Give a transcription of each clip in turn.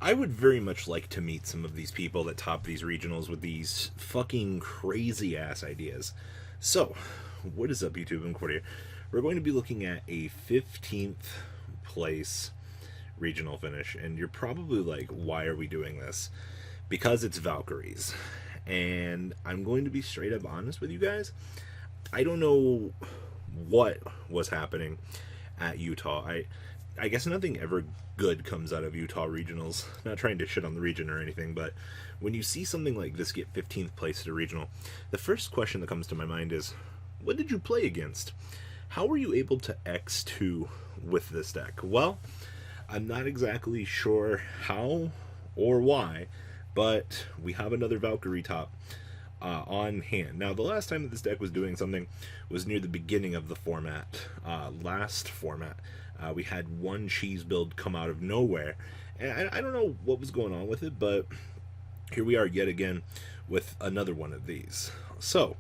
I would very much like to meet some of these people that top these regionals with these fucking crazy ass ideas. So, what is up, YouTube? I'm Cordy. We're going to be looking at a 15th place regional finish, and you're probably like, why are we doing this? Because it's Valkyries. And I'm going to be straight up honest with you guys. I don't know what was happening at Utah. I guess nothing ever good comes out of Utah regionals. Not trying to shit on the region or anything, but when you see something like this get 15th place at a regional, the first question that comes to my mind is, what did you play against? How were you able to X2 with this deck? Well, I'm not exactly sure how or why, but we have another Valkyrie top on hand. Now, the last time that this deck was doing something was near the beginning of the format. Last format, we had one cheese build come out of nowhere, and I don't know what was going on with it, but here we are yet again with another one of these. So,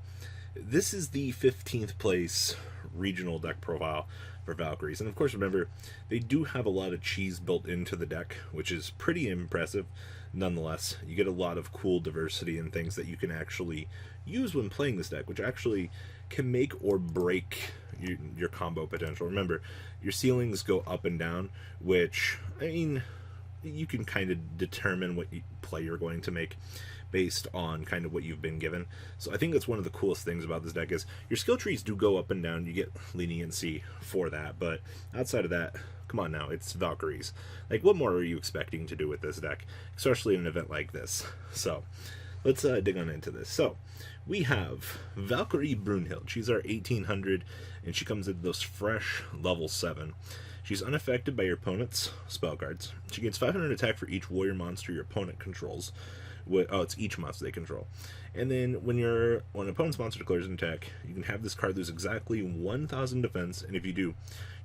this is the 15th place regional deck profile for Valkyries, and of course, remember, they do have a lot of cheese built into the deck, which is pretty impressive. Nonetheless, you get a lot of cool diversity and things that you can actually use when playing this deck, which actually can make or break your combo potential. Remember, your ceilings go up and down, which, I mean, you can kind of determine what play you're going to make based on kind of what you've been given. So I think that's one of the coolest things about this deck is your skill trees do go up and down. You get leniency for that, but outside of that, come on now, it's Valkyries. Like, what more are you expecting to do with this deck, especially in an event like this? So let's dig on into this. So we have Valkyrie Brunhild. She's our 1800, and she comes at those fresh level 7. She's unaffected by your opponent's spell cards. She gains 500 attack for each warrior monster your opponent controls. Oh, it's each monster they control. And then when an opponent's monster declares an attack, you can have this card lose exactly 1,000 defense, and if you do,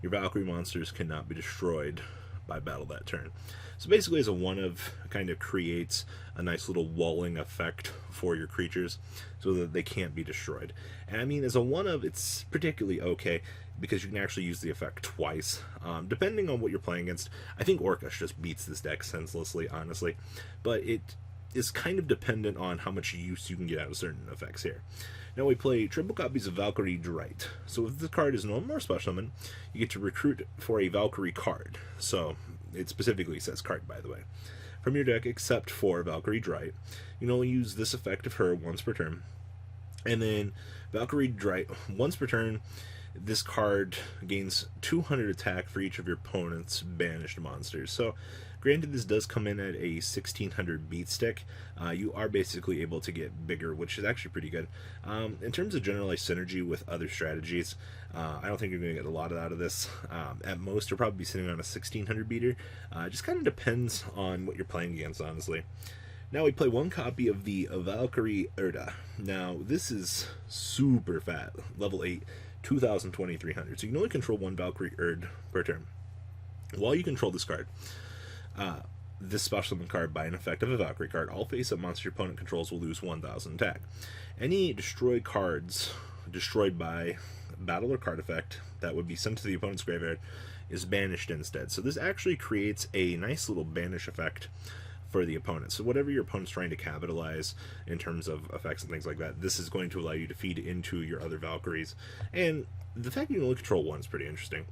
your Valkyrie monsters cannot be destroyed by battle that turn. So basically, as a one-of, kind of creates a nice little walling effect for your creatures so that they can't be destroyed. And I mean, as a one-of, it's particularly okay because you can actually use the effect twice, depending on what you're playing against. I think Orcish just beats this deck senselessly, honestly, but it is kind of dependent on how much use you can get out of certain effects here. Now we play triple copies of Valkyrie Erste. So if the card is normal or special summon, you get to recruit for a Valkyrie card. So it specifically says card, by the way, from your deck except for Valkyrie Erste. You can only use this effect of her once per turn. And then Valkyrie Erste, once per turn, this card gains 200 attack for each of your opponent's banished monsters. So granted, this does come in at a 1600 beat stick. You are basically able to get bigger, which is actually pretty good. In terms of generalized synergy with other strategies, I don't think you're going to get a lot out of this. At most, you'll probably be sitting on a 1600 beater. It just kind of depends on what you're playing against, honestly. Now we play one copy of the Valkyrie Erste. Now, this is super fat, level 8, 2,300. So you can only control one Valkyrie Erste per turn. While you control this card, this special summon card by an effect of a Valkyrie card, all face-up monster your opponent controls will lose 1,000 attack. Any destroyed cards destroyed by battle or card effect that would be sent to the opponent's graveyard is banished instead. So this actually creates a nice little banish effect for the opponent. So whatever your opponent's trying to capitalize in terms of effects and things like that, this is going to allow you to feed into your other Valkyries. And the fact you can only control one is pretty interesting.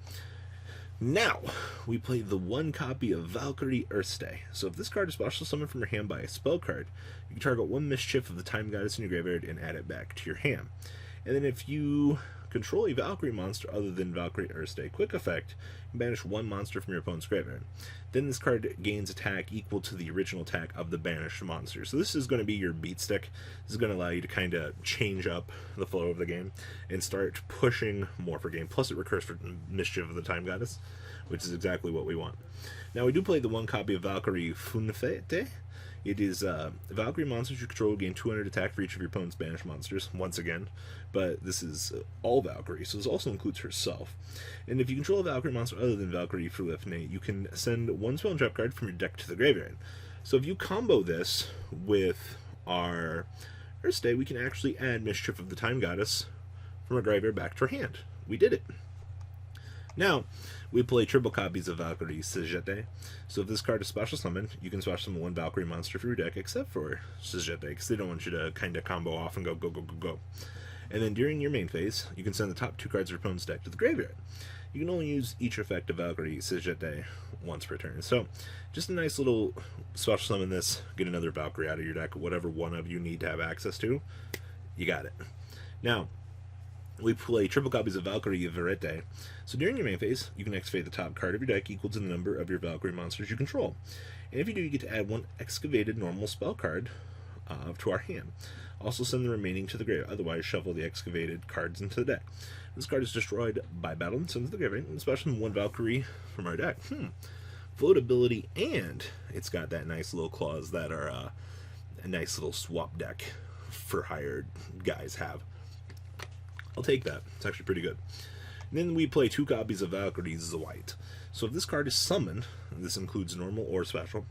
Now, we play the one copy of Valkyrie Erste. So if this card is special summoned from your hand by a spell card, you can target one Mischief of the Time Goddess in your graveyard and add it back to your hand. And then if you control a Valkyrie monster other than Valkyrie Erste, quick effect, you can banish one monster from your opponent's graveyard. Then this card gains attack equal to the original attack of the banished monster. So this is going to be your beat stick. This is going to allow you to kind of change up the flow of the game and start pushing more for game. Plus it recurs for Mischief of the Time Goddess, which is exactly what we want. Now we do play the one copy of Valkyrie Funfete. It is Valkyrie monsters you control gain 200 attack for each of your opponent's banished monsters, once again, but this is all Valkyrie, so this also includes herself. And if you control a Valkyrie monster other than Valkyrie Funfete, you can send one spell and trap card from your deck to the graveyard. So if you combo this with our Erste, we can actually add Mischief of the Time Goddess from our graveyard back to our hand. We did it. Now, we play triple copies of Valkyrie Suzette. So if this card is special summoned, you can special summon one Valkyrie monster for your deck, except for Suzette, because they don't want you to kind of combo off and go, go, go, go, go. And then during your main phase, you can send the top 2 cards of your opponent's deck to the graveyard. You can only use each effect of Valkyrie Suzette once per turn. So, just a nice little special summon this, get another Valkyrie out of your deck, whatever one of you need to have access to, you got it. Now, we play triple copies of Valkyrie Erste. So during your main phase, you can activate the top card of your deck equal to the number of your Valkyrie monsters you control. And if you do, you get to add 1 excavated normal spell card to our hand. Also send the remaining to the grave, otherwise shuffle the excavated cards into the deck. This card is destroyed by battle and sent to the graveyard, especially 1 Valkyrie from our deck. Floatability, and it's got that nice little clause that our a nice little swap deck for hired guys have. I'll take that. It's actually pretty good. And then we play 2 copies of Valkyrie Suzette. So if this card is summoned, this includes normal or special,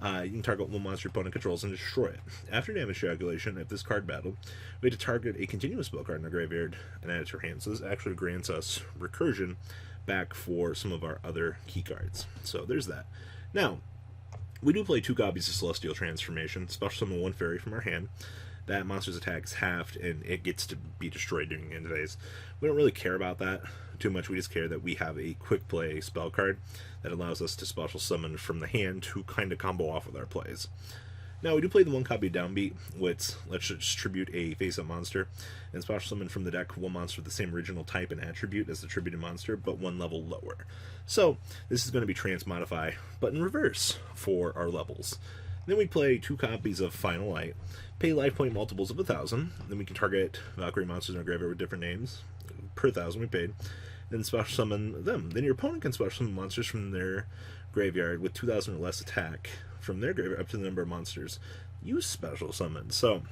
you can target 1 monster your opponent controls and destroy it. After damage calculation, if this card battled, we have to target a continuous spell card in our graveyard and add it to our hand. So this actually grants us recursion back for some of our other key cards. So there's that. Now, we do play 2 copies of Celestial Transformation, special summon 1 fairy from our hand. That monster's attack is halved and it gets to be destroyed during the end phase. We don't really care about that too much. We just care that we have a quick play spell card that allows us to special summon from the hand to kind of combo off with our plays. Now, we do play the 1 copy Downbeat, which lets us distribute a face-up monster and special summon from the deck 1 monster with the same original type and attribute as the attributed monster, but 1 level lower. So, this is going to be Transmodify, but in reverse for our levels. Then we play 2 copies of Final Light, pay life point multiples of 1,000, then we can target Valkyrie monsters in our graveyard with different names per 1,000 we paid, then special summon them. Then your opponent can special summon monsters from their graveyard with 2,000 or less attack from their graveyard up to the number of monsters you special summon. So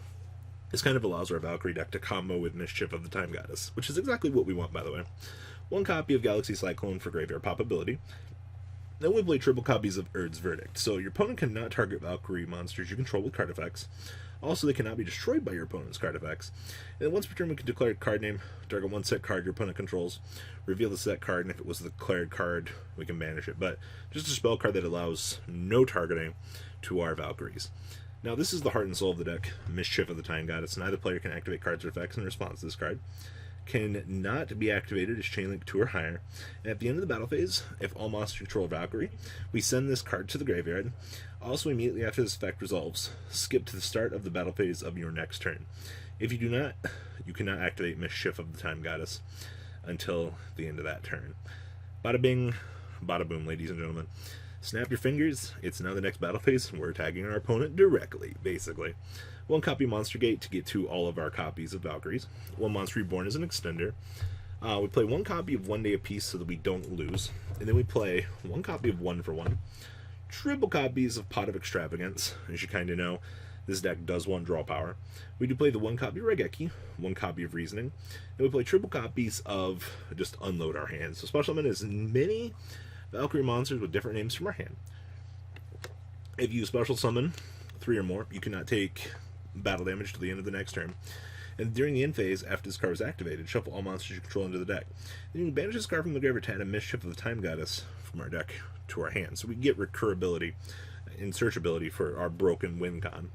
this kind of allows our Valkyrie deck to combo with Mischief of the Time Goddess, which is exactly what we want, by the way. 1 copy of Galaxy Cyclone for graveyard pop ability. Then we play triple copies of Erd's Verdict. So your opponent cannot target Valkyrie monsters you control with card effects. Also, they cannot be destroyed by your opponent's card effects. And then once per turn, we can declare a card name, target 1 set card your opponent controls, reveal the set card, and if it was the declared card, we can banish it. But just a spell card that allows no targeting to our Valkyries. Now, this is the heart and soul of the deck, Mischief of the Time Goddess. Neither player can activate cards or effects in response to this card. Can not be activated as chain link 2 or higher. And at the end of the battle phase, if all monsters control Valkyrie, we send this card to the graveyard. Also, immediately after this effect resolves, skip to the start of the battle phase of your next turn. If you do not, you cannot activate Mischief of the Time Goddess until the end of that turn. Bada bing, bada boom, ladies and gentlemen. Snap your fingers, it's now the next battle phase, and we're attacking our opponent directly, basically. 1 copy Monster Gate to get to all of our copies of Valkyries. 1 Monster Reborn as an extender. We play 1 copy of 1 Day of Peace so that we don't lose. And then we play 1 copy of 1 for 1. Triple copies of Pot of Extravagance. As you kind of know, this deck does want draw power. We do play the 1 copy of Regeki, 1 copy of Reasoning. And we play triple copies of just Unload Our Hands. So special summon as many Valkyrie monsters with different names from our hand. If you special summon 3 or more, you cannot take battle damage to the end of the next turn. And during the end phase, after this card is activated, shuffle all monsters you control into the deck. Then you can banish this card from the graveyard to add a Mischief of the Time Goddess from our deck to our hand. So we get recurability and searchability for our broken win con.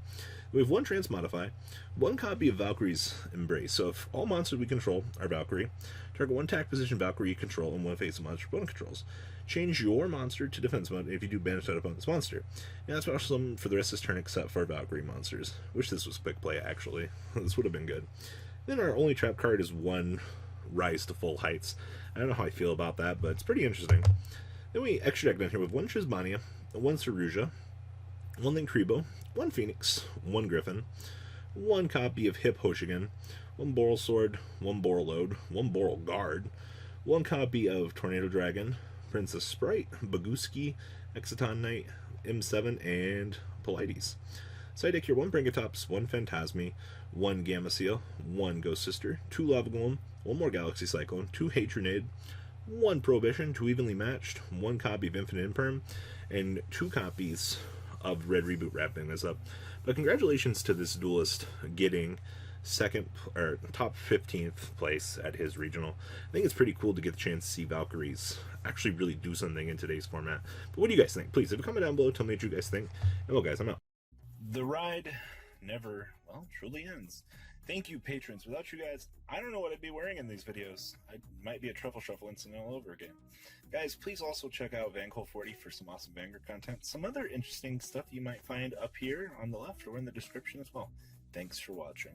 We have 1 Transmodify, 1 copy of Valkyrie's Embrace. So if all monsters we control are Valkyrie, target 1 attack position Valkyrie you control and 1 face of monster opponent controls. Change your monster to defense mode if you do banish that opponent's monster. And that's special summon for the rest of this turn except for Valkyrie monsters. Wish this was quick play, actually. This would have been good. Then our only trap card is 1 Rise to Full Heights. I don't know how I feel about that, but it's pretty interesting. Then we extra deck down here with 1 Trisbania, 1 Saruja, 1 Linkribo, 1 Phoenix, 1 Griffin, 1 copy of Hip Hoshigan, 1 Boral Sword, 1 Boral Load, 1 Boral Guard, 1 copy of Tornado Dragon, Princess Sprite, Baguski, Exciton Knight, M7, and Polites. Side deck here, 1 Bringatops, 1 Phantasmi, 1 Gamma Seal, 1 Ghost Sister, 2 Lava Golem, 1 more Galaxy Cyclone, 2 Hatronade, 1 Prohibition, 2 Evenly Matched, 1 copy of Infinite Imperm, and 2 copies of Red Reboot wrapping this up. But congratulations to this duelist getting top 15th place at his regional. I think it's pretty cool to get the chance to see Valkyries actually really do something in today's format. But what do you guys think? Please, if you comment down below, tell me what you guys think. And well, guys, I'm out. The ride never, well, truly ends. Thank you, patrons. Without you guys, I don't know what I'd be wearing in these videos. I might be a truffle shuffle incident all over again. Guys, please also check out Vancol40 for some awesome Vanguard content. Some other interesting stuff you might find up here on the left or in the description as well. Thanks for watching.